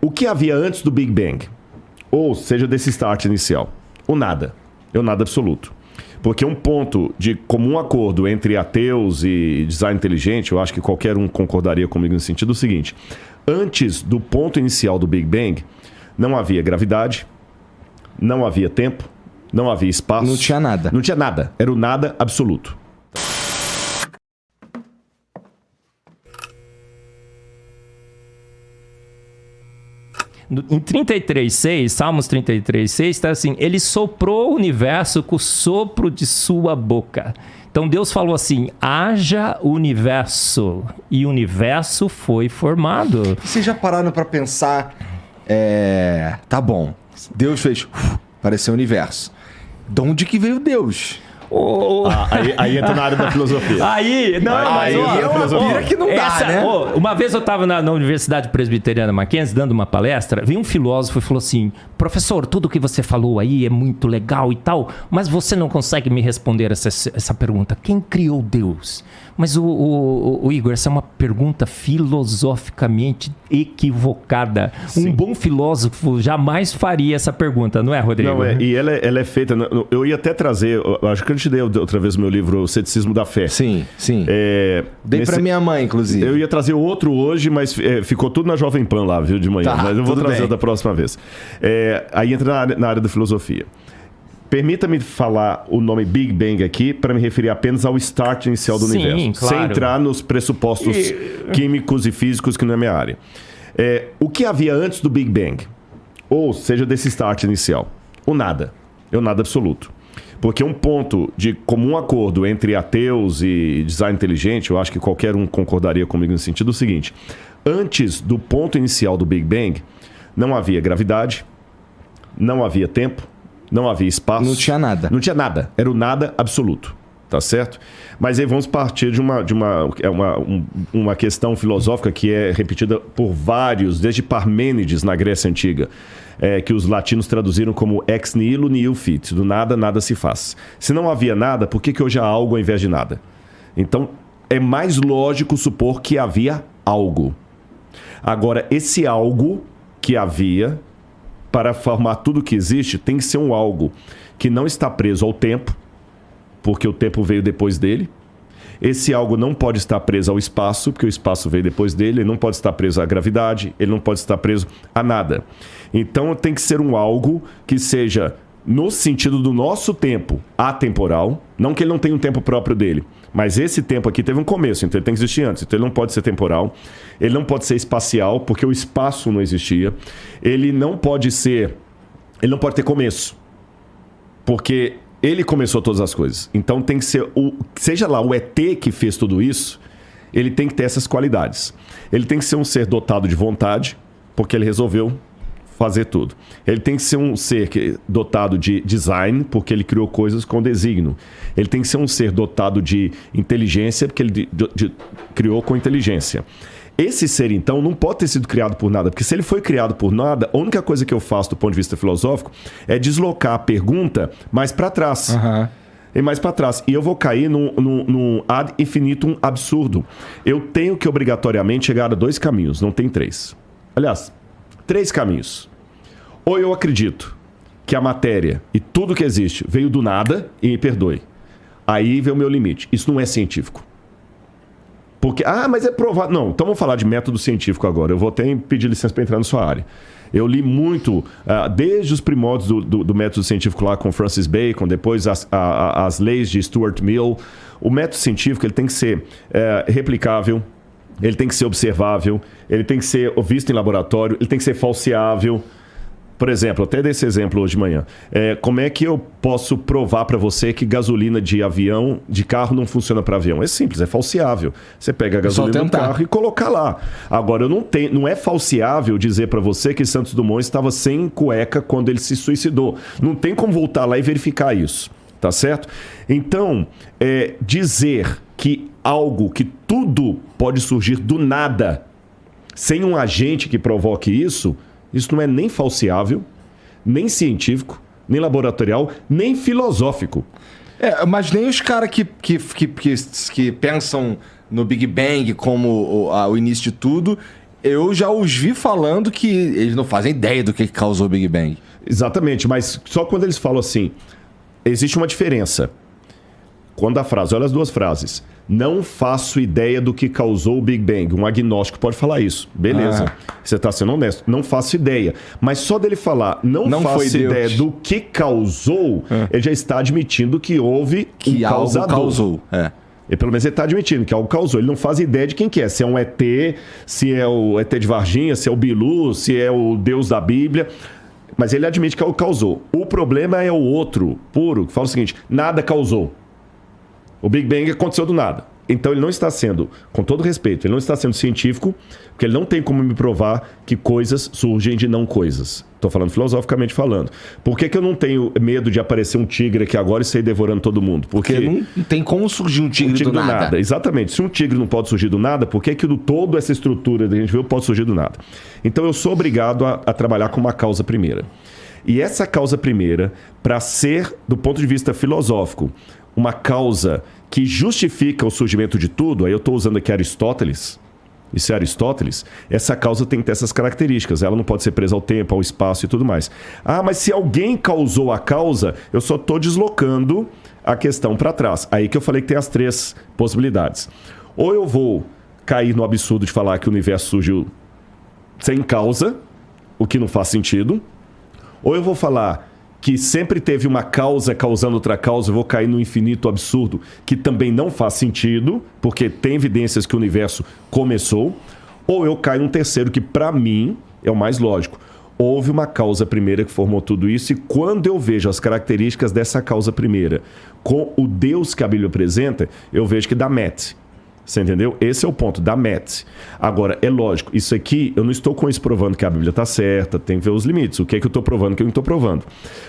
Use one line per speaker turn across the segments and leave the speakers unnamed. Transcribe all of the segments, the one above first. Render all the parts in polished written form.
O que havia antes do Big Bang? Ou seja, desse start inicial? O nada. É o nada absoluto. Porque um ponto de comum acordo entre ateus e design inteligente, eu acho que qualquer um concordaria comigo no sentido seguinte. Antes do ponto inicial do Big Bang, não havia gravidade, não havia tempo, não havia espaço.
Não tinha nada.
Não tinha nada. Era o nada absoluto.
Em 33:6, Salmos 33:6, está assim: ele soprou o universo com o sopro de sua boca. Então Deus falou assim: haja universo. E o universo foi formado.
Vocês já pararam pra pensar? Tá bom. Deus fez. Pareceu o universo. De onde que veio Deus?
Aí entra na área da filosofia.
Aí
é uma pira que não dá, né?
Uma vez eu estava na Universidade Presbiteriana Mackenzie dando uma palestra, veio um filósofo e falou assim: professor, tudo que você falou aí é muito legal e tal, mas você não consegue me responder essa pergunta. Quem criou Deus? Mas o Igor, essa é uma pergunta filosoficamente equivocada. Sim. Um bom filósofo jamais faria essa pergunta, não é, Rodrigo?
Não, e ela é feita... Eu ia até trazer... Acho que eu te dei outra vez o meu livro, O Ceticismo da Fé.
Sim. Dei pra minha mãe, inclusive.
Eu ia trazer outro hoje, mas ficou tudo na Jovem Pan lá, viu, de manhã.
Tá,
mas eu vou trazer da próxima vez. Aí entra na área da filosofia. Permita-me falar o nome Big Bang aqui para me referir apenas ao start inicial do universo.
Claro.
Sem entrar nos pressupostos químicos e físicos, que não é minha área. O que havia antes do Big Bang? Ou seja, desse start inicial? O nada. É o nada absoluto. Porque um ponto de comum acordo entre ateus e design inteligente, eu acho que qualquer um concordaria comigo no sentido seguinte. Antes do ponto inicial do Big Bang, não havia gravidade, não havia tempo, não havia espaço.
Não tinha nada.
Não tinha nada. Era o nada absoluto. Tá certo? Mas aí vamos partir de uma questão filosófica que é repetida por vários, desde Parmênides na Grécia Antiga, que os latinos traduziram como ex nihilo nihil fit. Do nada, nada se faz. Se não havia nada, por que hoje há algo ao invés de nada? Então, é mais lógico supor que havia algo. Agora, esse algo que havia, para formar tudo que existe, tem que ser um algo que não está preso ao tempo, porque o tempo veio depois dele. Esse algo não pode estar preso ao espaço, porque o espaço veio depois dele. Ele não pode estar preso à gravidade, ele não pode estar preso a nada. Então tem que ser um algo que seja, no sentido do nosso tempo, atemporal. Não que ele não tenha um tempo próprio dele, mas esse tempo aqui teve um começo, então ele tem que existir antes. Então ele não pode ser temporal, ele não pode ser espacial, porque o espaço não existia. Ele não pode ter começo, porque ele começou todas as coisas. Então tem que ser, seja lá o ET que fez tudo isso, ele tem que ter essas qualidades. Ele tem que ser um ser dotado de vontade, porque ele resolveu fazer tudo. Ele tem que ser um ser dotado de design, porque ele criou coisas com desígnio. Ele tem que ser um ser dotado de inteligência, porque ele criou com inteligência. Esse ser, então, não pode ter sido criado por nada, porque se ele foi criado por nada, a única coisa que eu faço do ponto de vista filosófico é deslocar a pergunta mais para trás.
Uhum.
E mais para trás. E eu vou cair num ad infinitum absurdo. Eu tenho que obrigatoriamente chegar a 2 caminhos, não tem 3. Aliás, 3 caminhos. Ou eu acredito que a matéria e tudo que existe veio do nada, e me perdoe. Aí vem o meu limite. Isso não é científico. Porque, mas é provado. Não, então vamos falar de método científico agora. Eu vou até pedir licença para entrar na sua área. Eu li muito, desde os primórdios do método científico lá com Francis Bacon, depois as leis de Stuart Mill. O método científico ele tem que ser replicável, ele tem que ser observável, ele tem que ser visto em laboratório, ele tem que ser falseável. Por exemplo, até desse exemplo hoje de manhã. Como é que eu posso provar para você que gasolina de carro não funciona para avião? É simples, é falseável. Você pega a gasolina do carro e coloca lá. Agora, não é falseável dizer para você que Santos Dumont estava sem cueca quando ele se suicidou. Não tem como voltar lá e verificar isso. Tá certo? Então, dizer que que tudo pode surgir do nada, sem um agente que provoque isso não é nem falseável, nem científico, nem laboratorial, nem filosófico.
Mas nem os caras que pensam no Big Bang como o início de tudo, Eu já os vi falando que eles não fazem ideia do que causou o Big Bang.
Exatamente, mas só quando eles falam assim, existe uma diferença. Quando a frase, olha as duas frases. Não faço ideia do que causou o Big Bang. Um agnóstico pode falar isso. Beleza. Você está sendo honesto. Não faço ideia. Mas só dele falar não faço ideia do que causou, ele já está admitindo que houve
que
um causador.
Algo causou.
E pelo menos ele está admitindo que algo causou. Ele não faz ideia de quem que é. Se é um ET, se é o ET de Varginha, se é o Bilu, se é o Deus da Bíblia. Mas ele admite que algo causou. O problema é o outro, puro, que fala o seguinte, nada causou. O Big Bang aconteceu do nada. Então ele não está sendo, com todo respeito, ele não está sendo científico, porque ele não tem como me provar que coisas surgem de não coisas. Estou falando filosoficamente falando. Por que eu não tenho medo de aparecer um tigre aqui agora e sair devorando todo mundo?
Porque não tem como surgir um tigre do nada.
Exatamente. Se um tigre não pode surgir do nada, por que do todo essa estrutura que a gente viu pode surgir do nada? Então eu sou obrigado a trabalhar com uma causa primeira. E essa causa primeira, para ser, do ponto de vista filosófico, uma causa que justifica o surgimento de tudo, aí eu estou usando aqui Aristóteles, isso é Aristóteles, essa causa tem que ter essas características, ela não pode ser presa ao tempo, ao espaço e tudo mais. Ah, mas se alguém causou a causa, eu só estou deslocando a questão para trás. Aí que eu falei que tem as três possibilidades. Ou eu vou cair no absurdo de falar que o universo surgiu sem causa, o que não faz sentido, ou eu vou falar que sempre teve uma causa causando outra causa, eu vou cair no infinito absurdo, que também não faz sentido, porque tem evidências que o universo começou, ou eu caio num terceiro, que para mim é o mais lógico. Houve uma causa primeira que formou tudo isso, e quando eu vejo as características dessa causa primeira com o Deus que a Bíblia apresenta, eu vejo que dá match. Você entendeu? Esse é o ponto, da match. Agora, é lógico, isso aqui, eu não estou com isso provando que a Bíblia está certa, tem que ver os limites. O que é que eu estou provando, o que eu não estou provando.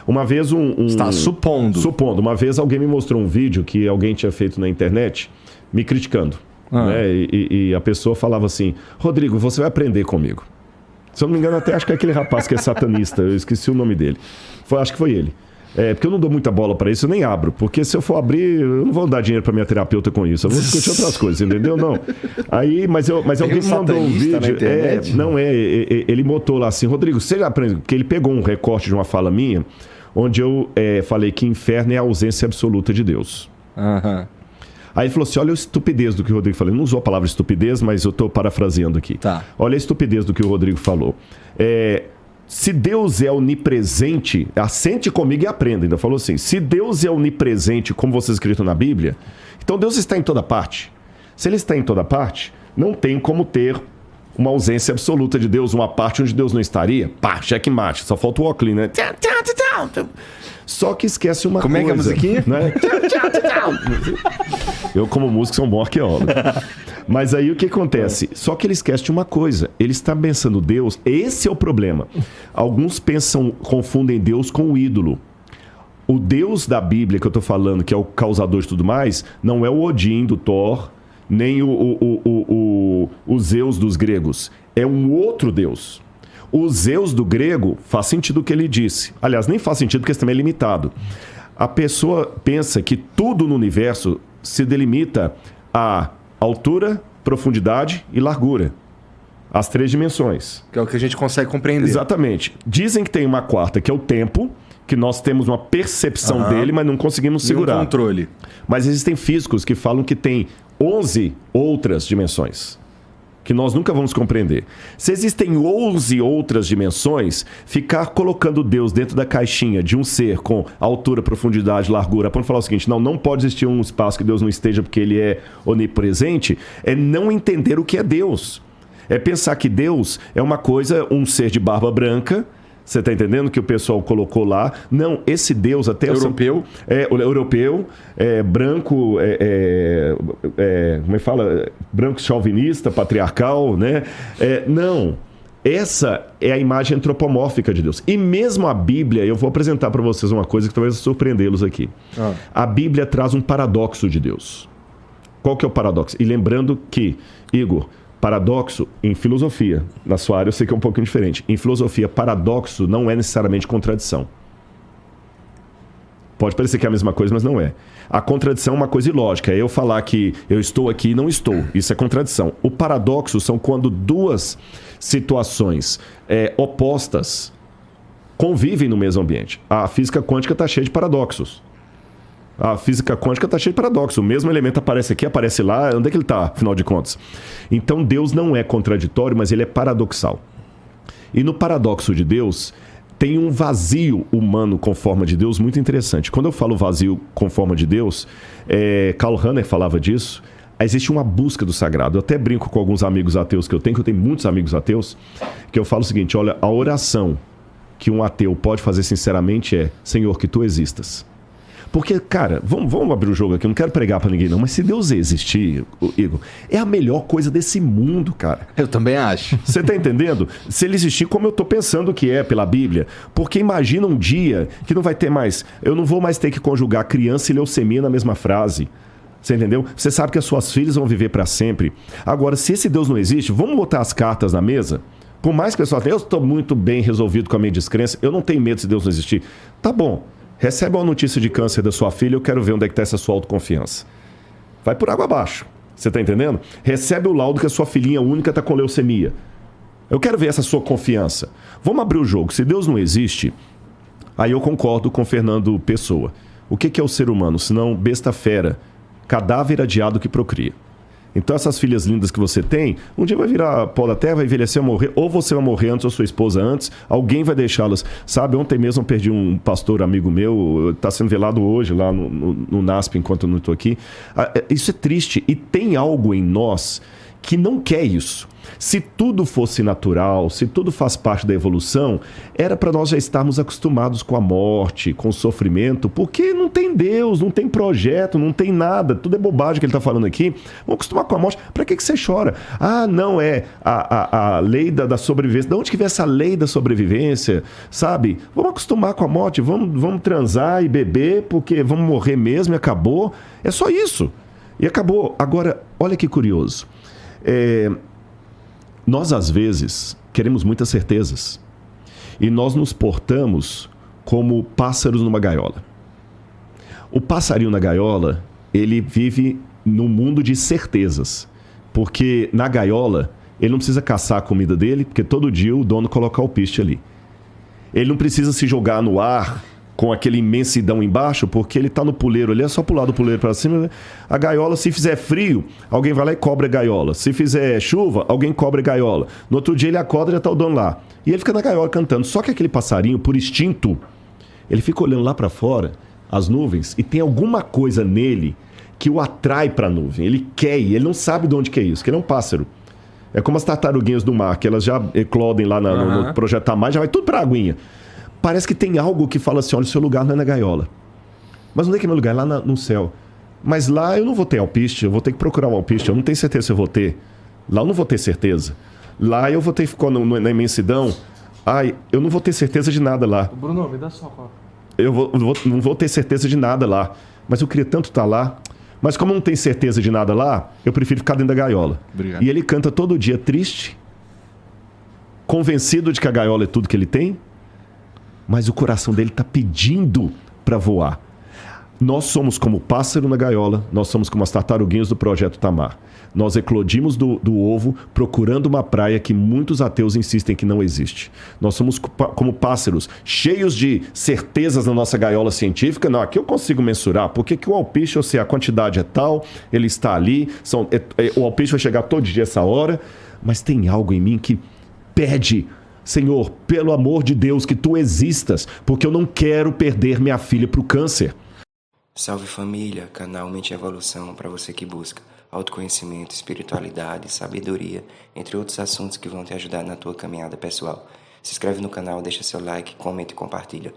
Uma vez
está supondo.
Supondo. Uma vez alguém me mostrou um vídeo que alguém tinha feito na internet, me criticando. Né? E a pessoa falava assim, Rodrigo, você vai aprender comigo. Se eu não me engano, até acho que é aquele rapaz que é satanista, eu esqueci o nome dele. Acho que foi ele. Porque eu não dou muita bola para isso, eu nem abro. Porque se eu for abrir, eu não vou dar dinheiro para minha terapeuta com isso. Eu vou discutir outras coisas, entendeu? Não. Aí, mas alguém me mandou um vídeo. Ele botou lá assim, Rodrigo, você já aprendeu? Porque ele pegou um recorte de uma fala minha, onde eu falei que inferno é a ausência absoluta de Deus. Aí ele falou assim, olha a estupidez do que o Rodrigo falou. Ele não usou a palavra estupidez, mas eu estou parafraseando aqui.
Tá.
Olha a estupidez do que o Rodrigo falou. Se Deus é onipresente, assente comigo e aprenda. Ainda falou assim, se Deus é onipresente, como você escrito na Bíblia, então Deus está em toda parte. Se ele está em toda parte, não tem como ter uma ausência absoluta de Deus, uma parte onde Deus não estaria. Pá, checkmate, só falta o óculos, né? Só que esquece uma
coisa. Como é que é a musiquinha?
Né? Eu, como músico, sou um bom arqueólogo. Mas aí o que acontece? Só que ele esquece de uma coisa. Ele está pensando Deus. Esse é o problema. Alguns confundem Deus com o ídolo. O Deus da Bíblia que eu estou falando, que é o causador de tudo mais, não é o Odin do Thor, nem o Zeus dos gregos. É um outro Deus. O Zeus do grego faz sentido o que ele disse. Aliás, nem faz sentido porque isso também é limitado. A pessoa pensa que tudo no universo se delimita a altura, profundidade e largura. As três dimensões.
Que é o que a gente consegue compreender.
Exatamente. Dizem que tem uma quarta, que é o tempo, que nós temos uma percepção dele, mas não conseguimos segurar.
Um controle.
Mas existem físicos que falam que tem 11 outras dimensões, que nós nunca vamos compreender. Se existem 11 outras dimensões, ficar colocando Deus dentro da caixinha de um ser com altura, profundidade, largura, para falar o seguinte, não pode existir um espaço que Deus não esteja porque ele é onipresente, é não entender o que é Deus. É pensar que Deus é uma coisa, um ser de barba branca. Você está entendendo que o pessoal colocou lá? Não, esse Deus até...
Europeu?
Europeu, branco, como é que fala? Branco chauvinista, patriarcal, né? Não, essa é a imagem antropomórfica de Deus. E mesmo a Bíblia, eu vou apresentar para vocês uma coisa que talvez surpreendê-los aqui. A Bíblia traz um paradoxo de Deus. Qual que é o paradoxo? E lembrando que, Igor... Paradoxo, em filosofia, na sua área eu sei que é um pouquinho diferente. Em filosofia, paradoxo não é necessariamente contradição. Pode parecer que é a mesma coisa, mas não é. A contradição é uma coisa ilógica. É eu falar que eu estou aqui e não estou. Isso é contradição. O paradoxo são quando duas situações opostas convivem no mesmo ambiente. A física quântica está cheia de paradoxos. A física quântica está cheia de paradoxos. O mesmo elemento aparece aqui, aparece lá. Onde é que ele está, afinal de contas? Então, Deus não é contraditório, mas ele é paradoxal. E no paradoxo de Deus, tem um vazio humano com forma de Deus muito interessante. Quando eu falo vazio com forma de Deus, Karl Rahner falava disso, existe uma busca do sagrado. Eu até brinco com alguns amigos ateus que eu tenho muitos amigos ateus, que eu falo o seguinte, olha, a oração que um ateu pode fazer sinceramente é, Senhor, que tu existas. Porque, cara, vamos abrir o jogo aqui, eu não quero pregar pra ninguém não, mas se Deus existir, Igor, é a melhor coisa desse mundo, cara.
Eu também acho.
Você tá entendendo? Se ele existir como eu tô pensando que é pela Bíblia. Porque imagina um dia que não vai ter mais, eu não vou mais ter que conjugar criança e leucemia na mesma frase. Você entendeu? Você sabe que as suas filhas vão viver pra sempre. Agora, se esse Deus não existe, vamos botar as cartas na mesa? Por mais que o pessoal tenha, eu estou muito bem resolvido com a minha descrença, eu não tenho medo se Deus não existir. Tá bom. Recebe uma notícia de câncer da sua filha, eu quero ver onde é que está essa sua autoconfiança. Vai por água abaixo. Você está entendendo? Recebe o laudo que a sua filhinha única está com leucemia. Eu quero ver essa sua confiança. Vamos abrir o jogo. Se Deus não existe, aí eu concordo com Fernando Pessoa. O que é o ser humano? Senão besta fera, cadáver adiado que procria. Então essas filhas lindas que você tem, um dia vai virar pó da terra, vai envelhecer, vai morrer, ou você vai morrer antes, ou sua esposa antes, alguém vai deixá-las. Sabe, ontem mesmo eu perdi um pastor amigo meu, está sendo velado hoje lá no NASP, enquanto eu não estou aqui. Isso é triste, e tem algo em nós que não quer isso. Se tudo fosse natural, se tudo faz parte da evolução, era para nós já estarmos acostumados com a morte, com o sofrimento, porque não tem Deus, não tem projeto, não tem nada, tudo é bobagem que ele está falando aqui. Vamos acostumar com a morte. Para que você chora? Ah, não, é a lei da sobrevivência. De onde que vem essa lei da sobrevivência? Sabe? Vamos acostumar com a morte, vamos transar e beber, porque vamos morrer mesmo e acabou. É só isso. E acabou. Agora, olha que curioso. Nós, às vezes, queremos muitas certezas. E nós nos portamos como pássaros numa gaiola. O passarinho na gaiola, ele vive no mundo de certezas. Porque na gaiola, ele não precisa caçar a comida dele, porque todo dia o dono coloca alpiste ali. Ele não precisa se jogar no ar com aquele imensidão embaixo, porque ele está no puleiro ali, é só pular do puleiro para cima. A gaiola, se fizer frio, alguém vai lá e cobra a gaiola. Se fizer chuva, alguém cobra a gaiola. No outro dia ele acorda e já está o dono lá. E ele fica na gaiola cantando. Só que aquele passarinho, por instinto, ele fica olhando lá para fora, as nuvens, e tem alguma coisa nele que o atrai para a nuvem. Ele quer ir, ele não sabe de onde que é isso, que ele é um pássaro. É como as tartaruguinhas do mar, que elas já eclodem lá no Projeto Tamar, já vai tudo para a aguinha. Parece que tem algo que fala assim, olha, o seu lugar não é na gaiola. Mas onde é que é meu lugar? É lá no céu. Mas lá eu não vou ter alpiste, eu vou ter que procurar um alpiste, eu não tenho certeza se eu vou ter. Lá eu não vou ter certeza. Lá eu vou ter que ficar na imensidão. Ai, eu não vou ter certeza de nada lá.
Bruno, me dá só coca.
Não vou ter certeza de nada lá. Mas eu queria tanto estar lá. Mas como eu não tenho certeza de nada lá, eu prefiro ficar dentro da gaiola.
Obrigado.
E ele canta todo dia triste, convencido de que a gaiola é tudo que ele tem, mas o coração dele está pedindo para voar. Nós somos como o pássaro na gaiola, nós somos como as tartaruguinhas do Projeto Tamar. Nós eclodimos do ovo procurando uma praia que muitos ateus insistem que não existe. Nós somos como pássaros, cheios de certezas na nossa gaiola científica. Não, aqui eu consigo mensurar, porque que o alpiste, ou seja, a quantidade é tal, ele está ali, o alpiste vai chegar todo dia essa hora, mas tem algo em mim que pede, Senhor, pelo amor de Deus, que tu existas, porque eu não quero perder minha filha para o câncer.
Salve família, canal Mente e Evolução para você que busca autoconhecimento, espiritualidade, sabedoria, entre outros assuntos que vão te ajudar na tua caminhada pessoal. Se inscreve no canal, deixa seu like, comenta e compartilha.